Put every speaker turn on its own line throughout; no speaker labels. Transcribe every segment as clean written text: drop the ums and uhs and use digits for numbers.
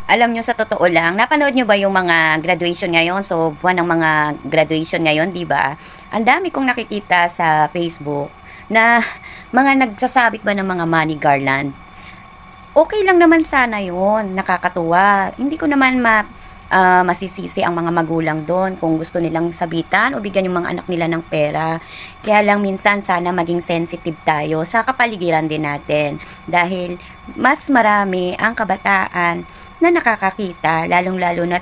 Alam nyo, sa totoo lang, napanood nyo ba yung mga graduation ngayon? So, buwan ng mga graduation ngayon, di ba? Ang dami kong nakikita sa Facebook na mga nagsasabit ba ng mga money garland. Okay lang naman sana yun, nakakatuwa. Hindi ko naman masisisi ang mga magulang doon kung gusto nilang sabitan o bigyan yung mga anak nila ng pera. Kaya lang minsan sana maging sensitive tayo sa kapaligiran din natin dahil mas marami ang kabataan na nakakakita, lalong-lalo na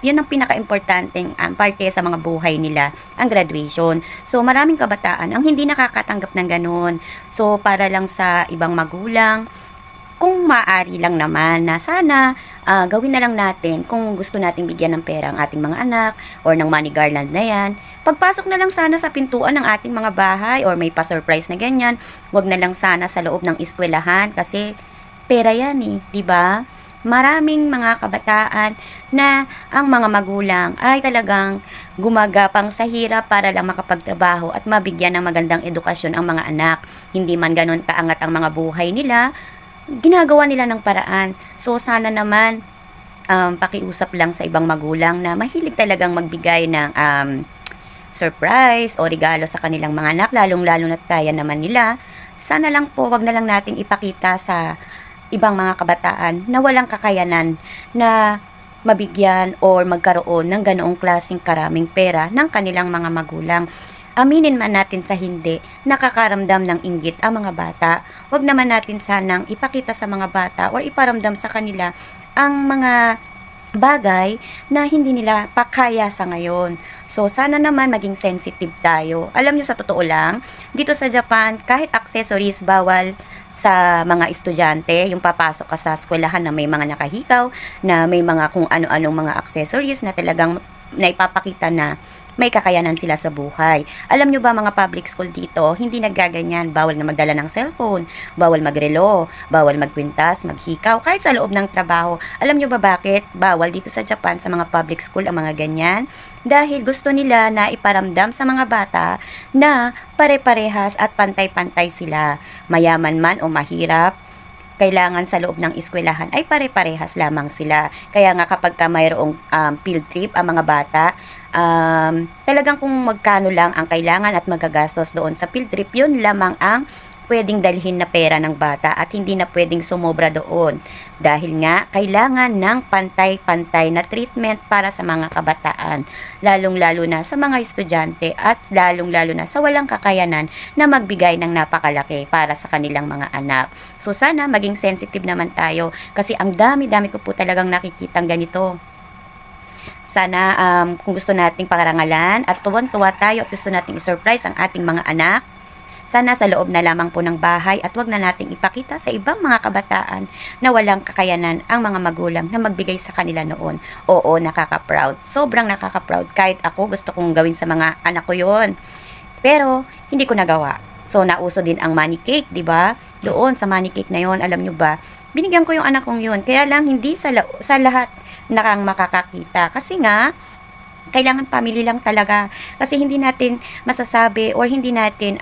yun ang pinaka-importanteng parte sa mga buhay nila, ang graduation. So, maraming kabataan ang hindi nakakatanggap ng ganun. So, para lang sa ibang magulang, kung maaari lang naman na sana gawin na lang natin kung gusto nating bigyan ng pera ang ating mga anak or ng money garland na yan. Pagpasok na lang sana sa pintuan ng ating mga bahay or may pa-surprise na ganyan. Huwag na lang sana sa loob ng eskwelahan kasi pera yan eh, di ba? Maraming mga kabataan na ang mga magulang ay talagang gumagapang sa hirap para lang makapagtrabaho at mabigyan ng magandang edukasyon ang mga anak. Hindi man ganon kaangat ang mga buhay nila, ginagawa nila ng paraan. So, sana naman pakiusap lang sa ibang magulang na mahilig talagang magbigay ng surprise o regalo sa kanilang mga anak, lalong-lalo na kaya naman nila. Sana lang po, wag na lang nating ipakita sa ibang mga kabataan na walang kakayanan na mabigyan or magkaroon ng ganoong klaseng karaming pera ng kanilang mga magulang. Aminin man natin sa hindi, nakakaramdam ng inggit ang mga bata. Huwag naman natin sanang ipakita sa mga bata o iparamdam sa kanila ang mga bagay na hindi nila pakaya sa ngayon. So, sana naman maging sensitive tayo. Alam nyo, sa totoo lang, dito sa Japan, kahit accessories bawal sa mga estudyante, yung papasok ka sa eskwelahan na may mga nakahikaw, na may mga kung ano-anong mga accessories na talagang naipapakita na may kakayanan sila sa buhay. Alam nyo ba, mga public school dito, hindi naggaganyan. Bawal na magdala ng cellphone, bawal magrelo, bawal magkwintas, maghikaw, kahit sa loob ng trabaho. Alam nyo ba bakit bawal dito sa Japan sa mga public school ang mga ganyan? Dahil gusto nila na iparamdam sa mga bata na pare-parehas at pantay-pantay sila. Mayaman man o mahirap, kailangan sa loob ng eskwelahan ay pare-parehas lamang sila. Kaya nga kapag mayroong field trip ang mga bata, talagang kung magkano lang ang kailangan at magagastos doon sa field trip, yun lamang ang pwedeng dalhin na pera ng bata at hindi na pwedeng sumobra doon. Dahil nga, kailangan ng pantay-pantay na treatment para sa mga kabataan, lalong-lalo na sa mga estudyante at lalong-lalo na sa walang kakayanan na magbigay ng napakalaki para sa kanilang mga anak. So sana maging sensitive naman tayo kasi ang dami-dami ko po talagang nakikitang ganito. Sana kung gusto nating pangarangalan at tuwan-tuwa tayo at gusto nating i-surprise ang ating mga anak, sana sa loob na lamang po ng bahay at wag na nating ipakita sa ibang mga kabataan na walang kakayanan ang mga magulang na magbigay sa kanila noon. Oo, nakaka-proud. Sobrang nakaka-proud. Kahit ako gusto kong gawin sa mga anak ko yon. Pero hindi ko nagawa. So nauso din ang money cake, 'di ba? Doon sa money cake na yon, alam nyo ba? Binigyan ko yung anak kong yun. Kaya lang hindi sa lahat nakang makakakita. Kasi nga kailangan family lang talaga. Kasi hindi natin masasabi or hindi natin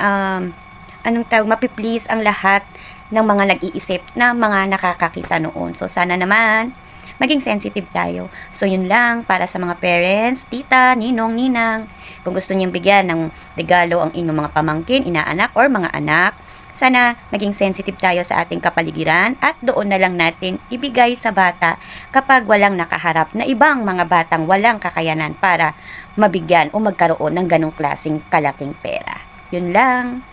mapiplease ang lahat ng mga nag-iisip na mga nakakakita noon. So, sana naman maging sensitive tayo. So, yun lang para sa mga parents, tita, ninong, ninang. Kung gusto niyong bigyan ng regalo ang inyong mga pamangkin, inaanak, or mga anak, sana maging sensitive tayo sa ating kapaligiran at doon na lang natin ibigay sa bata kapag walang nakaharap na ibang mga batang walang kakayanan para mabigyan o magkaroon ng ganong klaseng kalaking pera. Yun lang.